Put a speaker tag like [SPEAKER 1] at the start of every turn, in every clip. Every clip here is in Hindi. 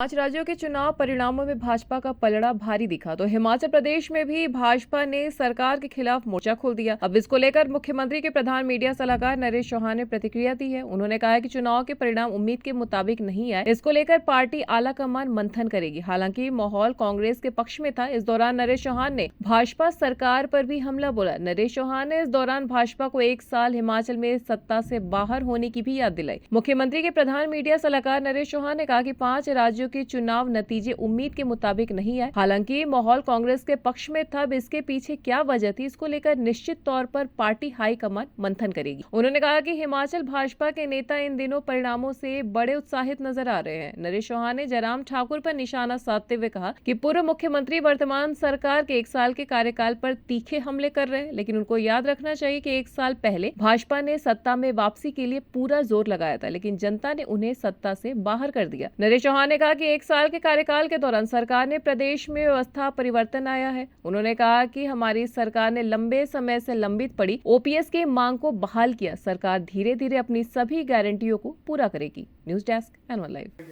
[SPEAKER 1] पांच राज्यों के चुनाव परिणामों में भाजपा का पलड़ा भारी दिखा तो हिमाचल प्रदेश में भी भाजपा ने सरकार के खिलाफ मोर्चा खोल दिया। अब इसको लेकर मुख्यमंत्री के प्रधान मीडिया सलाहकार नरेश चौहान ने प्रतिक्रिया दी है। उन्होंने कहा है कि चुनाव के परिणाम उम्मीद के मुताबिक नहीं आए, इसको लेकर पार्टी आलाकमान मंथन करेगी। हालांकि माहौल कांग्रेस के पक्ष में था। इस दौरान नरेश चौहान ने भाजपा सरकार पर भी हमला बोला। नरेश चौहान ने इस दौरान भाजपा को 1 साल हिमाचल में सत्ता से बाहर होने की भी याद दिलाई। मुख्यमंत्री के प्रधान मीडिया सलाहकार नरेश चौहान ने कहा कि 5 राज्यों के चुनाव नतीजे उम्मीद के मुताबिक नहीं आए। हालांकि माहौल कांग्रेस के पक्ष में था। इसके पीछे क्या वजह थी, इसको लेकर निश्चित तौर पर पार्टी हाईकमान मंथन करेगी। उन्होंने कहा कि हिमाचल भाजपा के नेता इन दिनों परिणामों से बड़े उत्साहित नजर आ रहे हैं। नरेश चौहान ने जयराम ठाकुर पर निशाना साधते हुए कहा कि पूर्व मुख्यमंत्री वर्तमान सरकार के 1 साल के कार्यकाल पर तीखे हमले कर रहे हैं, लेकिन उनको याद रखना चाहिए कि 1 साल पहले भाजपा ने सत्ता में वापसी के लिए पूरा जोर लगाया था, लेकिन जनता ने उन्हें सत्ता से बाहर कर दिया। नरेश चौहान ने कहा कि 1 साल के कार्यकाल के दौरान सरकार ने प्रदेश में व्यवस्था परिवर्तन आया है। उन्होंने कहा कि हमारी सरकार ने लंबे समय से लंबित पड़ी ओपीएस की मांग को बहाल किया। सरकार धीरे धीरे अपनी सभी गारंटियों को पूरा करेगी। News desk anyone live.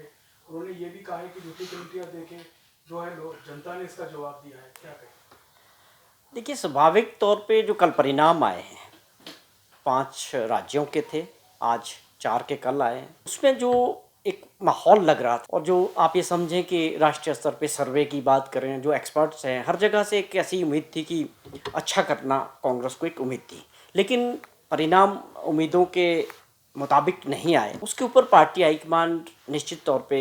[SPEAKER 2] उन्होंने ये भी कहा है कि झूठी गिनतियां देके जो है जनता ने इसका जवाब दिया है, क्या कहें?
[SPEAKER 3] देखिए, स्वाभाविक तौर पे जो कल परिणाम आए हैं 5 राज्यों के थे, आज 4 के कल आए हैं, उसमें जो एक माहौल लग रहा था, और जो आप ये समझें कि राष्ट्रीय स्तर पे सर्वे की बात करें, जो एक्सपर्ट्स हैं हर जगह से एक ऐसी उम्मीद थी कि अच्छा करना, कांग्रेस को एक उम्मीद थी, लेकिन परिणाम उम्मीदों के मुताबिक नहीं आए। उसके ऊपर पार्टी हाईकमान निश्चित तौर पे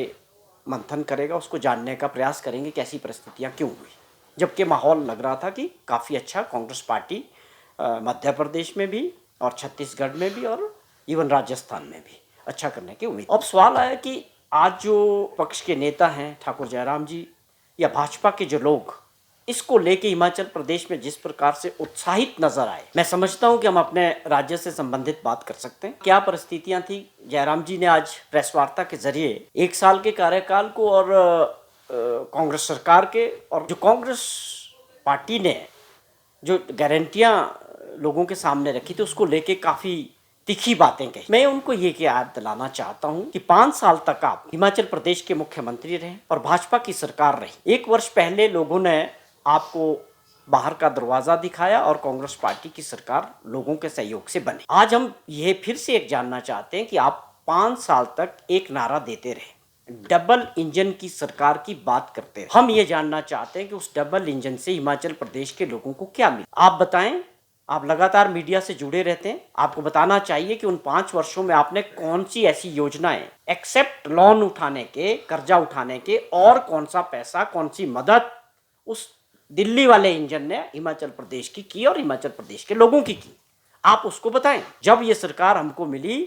[SPEAKER 3] मंथन करेगा, उसको जानने का प्रयास करेंगे कि ऐसी परिस्थितियाँ क्यों हुई, जबकि माहौल लग रहा था कि काफ़ी अच्छा कांग्रेस पार्टी मध्य प्रदेश में भी और छत्तीसगढ़ में भी और इवन राजस्थान में भी अच्छा करने की उम्मीद। अब सवाल आया कि आज जो पक्ष के नेता हैं ठाकुर जयराम जी या भाजपा के जो लोग इसको लेके हिमाचल प्रदेश में जिस प्रकार से उत्साहित नजर आए, मैं समझता हूं कि हम अपने राज्य से संबंधित बात कर सकते हैं। क्या परिस्थितियां थी? जयराम जी ने आज प्रेस वार्ता के जरिए 1 साल के कार्यकाल को और कांग्रेस सरकार के और जो कांग्रेस पार्टी ने जो गारंटियां लोगों के सामने रखी थी उसको लेके काफ़ी तीखी बातें कही। मैं उनको ये याद दिलाना चाहता हूं कि 5 साल तक आप हिमाचल प्रदेश के मुख्यमंत्री रहे और भाजपा की सरकार रही। 1 वर्ष पहले लोगों ने आपको बाहर का दरवाजा दिखाया और कांग्रेस पार्टी की सरकार लोगों के सहयोग से बनी। आज हम ये फिर से एक जानना चाहते हैं कि आप 5 साल तक एक नारा देते रहे, डबल इंजन की सरकार की बात करते रहे। हम ये जानना चाहते हैं कि उस डबल इंजन से हिमाचल प्रदेश के लोगों को क्या मिला। आप बताएं। आप लगातार मीडिया से जुड़े रहते हैं, आपको बताना चाहिए कि उन 5 वर्षों में आपने कौन सी ऐसी योजनाएं, एक्सेप्ट लोन उठाने के, कर्जा उठाने के, और कौन सा पैसा, कौन सी मदद उस दिल्ली वाले इंजन ने हिमाचल प्रदेश की और हिमाचल प्रदेश के लोगों की। आप उसको बताएं। जब ये सरकार हमको मिली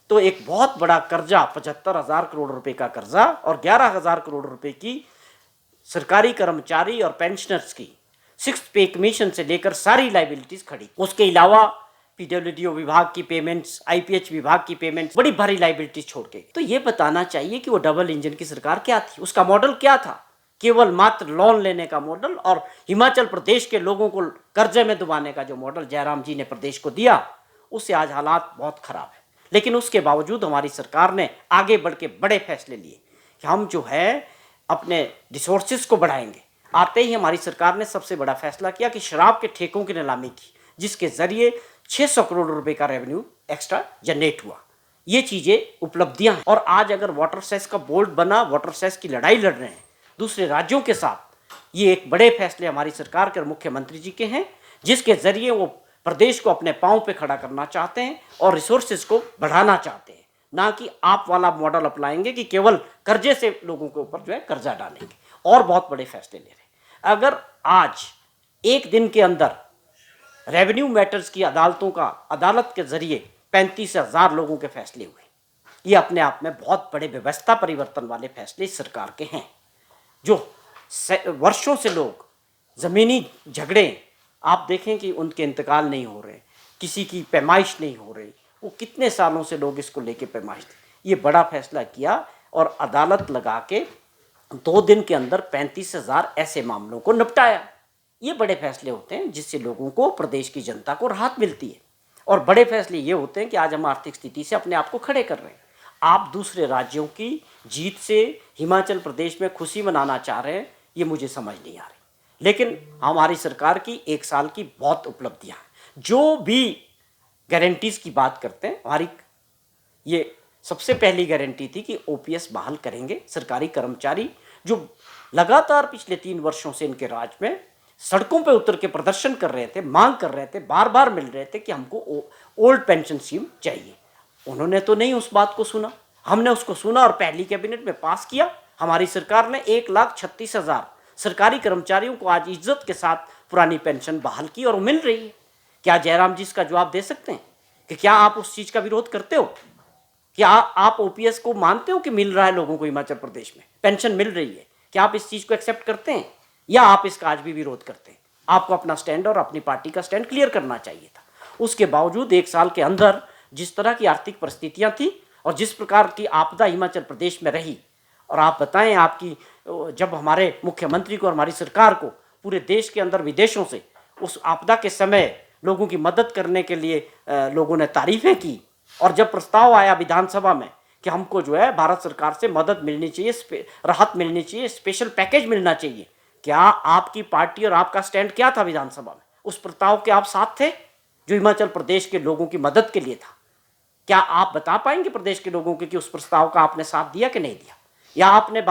[SPEAKER 3] तो एक बहुत बड़ा कर्जा, 75,000 करोड़ रुपए का कर्जा और 11,000 करोड़ रुपए की सरकारी कर्मचारी और पेंशनर्स की 6th पे कमीशन से लेकर सारी लाइबिलिटीज खड़ी। उसके अलावा पीडब्ल्यूडी विभाग की पेमेंट्स, आईपीएच विभाग की पेमेंट्स, बड़ी भारी लाइबिलिटीज छोड़ के। तो ये बताना चाहिए कि वो डबल इंजन की सरकार क्या थी, उसका मॉडल क्या था। केवल मात्र लोन लेने का मॉडल और हिमाचल प्रदेश के लोगों को कर्जे में डुबाने का जो मॉडल जयराम जी ने प्रदेश को दिया, उससे आज हालात बहुत खराब है। लेकिन उसके बावजूद हमारी सरकार ने आगे बढ़ के बड़े फैसले लिए कि हम जो है अपने रिसोर्सेज को बढ़ाएंगे। आते ही हमारी सरकार ने सबसे बड़ा फैसला किया कि शराब के ठेकों की नीलामी की, जिसके जरिए 600 करोड़ रुपए का रेवेन्यू एक्स्ट्रा जनरेट हुआ। ये चीजें उपलब्धियां हैं। और आज अगर वाटर सेस का बोर्ड बना, वाटर सेस की लड़ाई लड़ रहे हैं दूसरे राज्यों के साथ, ये एक बड़े फैसले हमारी सरकार के और मुख्यमंत्री जी के हैं, जिसके जरिए वो प्रदेश को अपने पांव पे खड़ा करना चाहते हैं और रिसोर्सेज को बढ़ाना चाहते हैं, ना कि आप वाला मॉडल अपनाएंगे कि केवल कर्जे से लोगों के ऊपर जो है कर्जा डालेंगे और बहुत बड़े फैसले ले रहे हैं। अगर आज एक दिन के अंदर रेवेन्यू मैटर्स की अदालत के जरिए 35,000 लोगों के फैसले हुए, ये अपने आप में बहुत बड़े व्यवस्था परिवर्तन वाले फैसले इस सरकार के हैं। जो वर्षों से लोग जमीनी झगड़े, आप देखें कि उनके इंतकाल नहीं हो रहे, किसी की पैमाइश नहीं हो रही, वो कितने सालों से लोग इसको लेके पैमाइश थे। ये बड़ा फैसला किया और अदालत लगा के 2 दिन के अंदर 35,000 ऐसे मामलों को निपटाया। ये बड़े फैसले होते हैं जिससे लोगों को, प्रदेश की जनता को राहत मिलती है। और बड़े फैसले ये होते हैं कि आज हम आर्थिक स्थिति से अपने आप को खड़े कर रहे हैं। आप दूसरे राज्यों की जीत से हिमाचल प्रदेश में खुशी मनाना चाह रहे हैं, ये मुझे समझ नहीं आ रही। लेकिन हमारी सरकार की 1 साल की बहुत उपलब्धियां हैं। जो भी गारंटीज की बात करते हैं, हमारी ये सबसे पहली गारंटी थी कि ओपीएस बहाल करेंगे। सरकारी कर्मचारी जो लगातार पिछले 3 वर्षों से इनके राज में सड़कों पे उतर के प्रदर्शन कर रहे थे, मांग कर रहे थे, बार बार मिल रहे थे कि हमको ओल्ड पेंशन स्कीम चाहिए, उन्होंने तो नहीं उस बात को सुना। हमने उसको सुना और पहली कैबिनेट में पास किया। हमारी सरकार ने 1,36,000 सरकारी कर्मचारियों को आज इज्जत के साथ पुरानी पेंशन बहाल की और मिल रही है। क्या जयराम जी इसका जवाब दे सकते हैं कि क्या आप उस चीज का विरोध करते हो? क्या आप ओपीएस को मानते हो कि मिल रहा है लोगों को हिमाचल प्रदेश में पेंशन मिल रही है? क्या आप इस चीज को एक्सेप्ट करते हैं या आप इसका आज भी विरोध करते हैं? आपको अपना स्टैंड और अपनी पार्टी का स्टैंड क्लियर करना चाहिए था। उसके बावजूद 1 साल के अंदर जिस तरह की आर्थिक परिस्थितियां थी और जिस प्रकार की आपदा हिमाचल प्रदेश में रही, और आप बताएं, आपकी जब हमारे मुख्यमंत्री को और हमारी सरकार को पूरे देश के अंदर विदेशों से उस आपदा के समय लोगों की मदद करने के लिए लोगों ने तारीफें की, और जब प्रस्ताव आया विधानसभा में कि हमको जो है भारत सरकार से मदद मिलनी चाहिए, राहत मिलनी चाहिए, स्पेशल पैकेज मिलना चाहिए, क्या आपकी पार्टी और आपका स्टैंड क्या था विधानसभा में? उस प्रस्ताव के आप साथ थे जो हिमाचल प्रदेश के लोगों की मदद के लिए था? क्या आप बता पाएंगे प्रदेश के लोगों के कि उस प्रस्ताव का आपने साथ दिया कि नहीं दिया? या आपने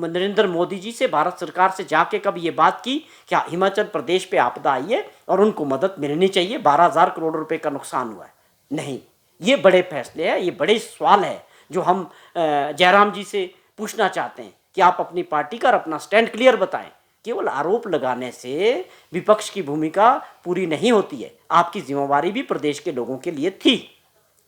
[SPEAKER 3] नरेंद्र मोदी जी से, भारत सरकार से जाके कभी ये बात की क्या हिमाचल प्रदेश पे आपदा आई है और उनको मदद मिलनी चाहिए, 12,000 करोड़ रुपए का नुकसान हुआ है? नहीं। ये बड़े फैसले हैं, ये बड़े सवाल है जो हम जयराम जी से पूछना चाहते हैं कि आप अपनी पार्टी का और अपना स्टैंड क्लियर बताएं। केवल आरोप लगाने से विपक्ष की भूमिका पूरी नहीं होती है। आपकी जिम्मेवारी भी प्रदेश के लोगों के लिए थी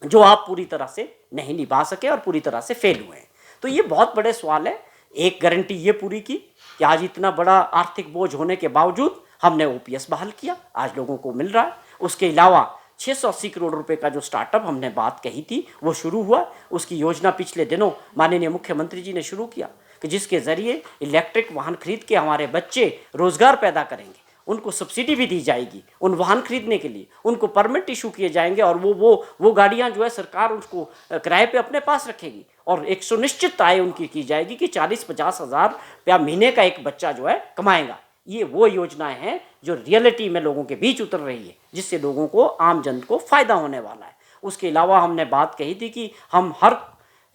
[SPEAKER 3] जो आप पूरी तरह से नहीं निभा सके और पूरी तरह से फेल हुए हैं। तो ये बहुत बड़े सवाल है। एक गारंटी ये पूरी की कि आज इतना बड़ा आर्थिक बोझ होने के बावजूद हमने ओपीएस बहाल किया, आज लोगों को मिल रहा है। उसके अलावा 680 करोड़ रुपए का जो स्टार्टअप हमने बात कही थी वो शुरू हुआ। उसकी योजना पिछले दिनों माननीय मुख्यमंत्री जी ने शुरू किया कि जिसके जरिए इलेक्ट्रिक वाहन खरीद के हमारे बच्चे रोजगार पैदा करेंगे, उनको सब्सिडी भी दी जाएगी उन वाहन खरीदने के लिए, उनको परमिट इशू किए जाएंगे और वो गाड़ियां जो है सरकार उसको किराए पे अपने पास रखेगी और एक सुनिश्चित आय उनकी की जाएगी कि 40-50 हज़ार रुपया महीने का एक बच्चा जो है कमाएगा। ये वो योजनाएं हैं जो रियलिटी में लोगों के बीच उतर रही है, जिससे लोगों को, आम जन को फायदा होने वाला है। उसके अलावा हमने बात कही थी कि हम हर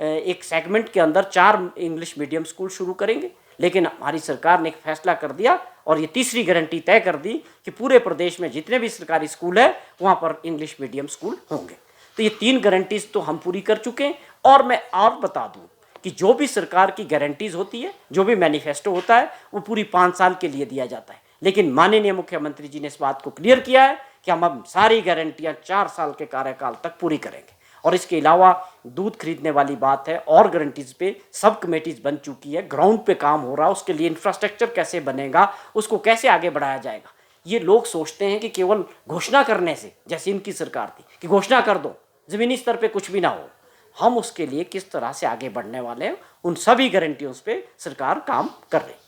[SPEAKER 3] एक सेगमेंट के अंदर 4 इंग्लिश मीडियम स्कूल शुरू करेंगे, लेकिन हमारी सरकार ने एक फैसला कर दिया और ये तीसरी गारंटी तय कर दी कि पूरे प्रदेश में जितने भी सरकारी स्कूल है वहाँ पर इंग्लिश मीडियम स्कूल होंगे। तो ये 3 गारंटीज तो हम पूरी कर चुके हैं। और मैं और बता दूं कि जो भी सरकार की गारंटीज होती है, जो भी मैनिफेस्टो होता है, वो पूरी 5 साल के लिए दिया जाता है, लेकिन माननीय मुख्यमंत्री जी ने इस बात को क्लियर किया है कि हम अब सारी गारंटियां 4 साल के कार्यकाल तक पूरी करेंगे। और इसके अलावा दूध खरीदने वाली बात है और गारंटीज पे सब कमेटीज बन चुकी है, ग्राउंड पे काम हो रहा है, उसके लिए इंफ्रास्ट्रक्चर कैसे बनेगा, उसको कैसे आगे बढ़ाया जाएगा। ये लोग सोचते हैं कि केवल घोषणा करने से, जैसे इनकी सरकार थी कि घोषणा कर दो, जमीनी स्तर पे कुछ भी ना हो, हम उसके लिए किस तरह से आगे बढ़ने वाले हैं, उन सभी गारंटियों पे सरकार काम कर रही है।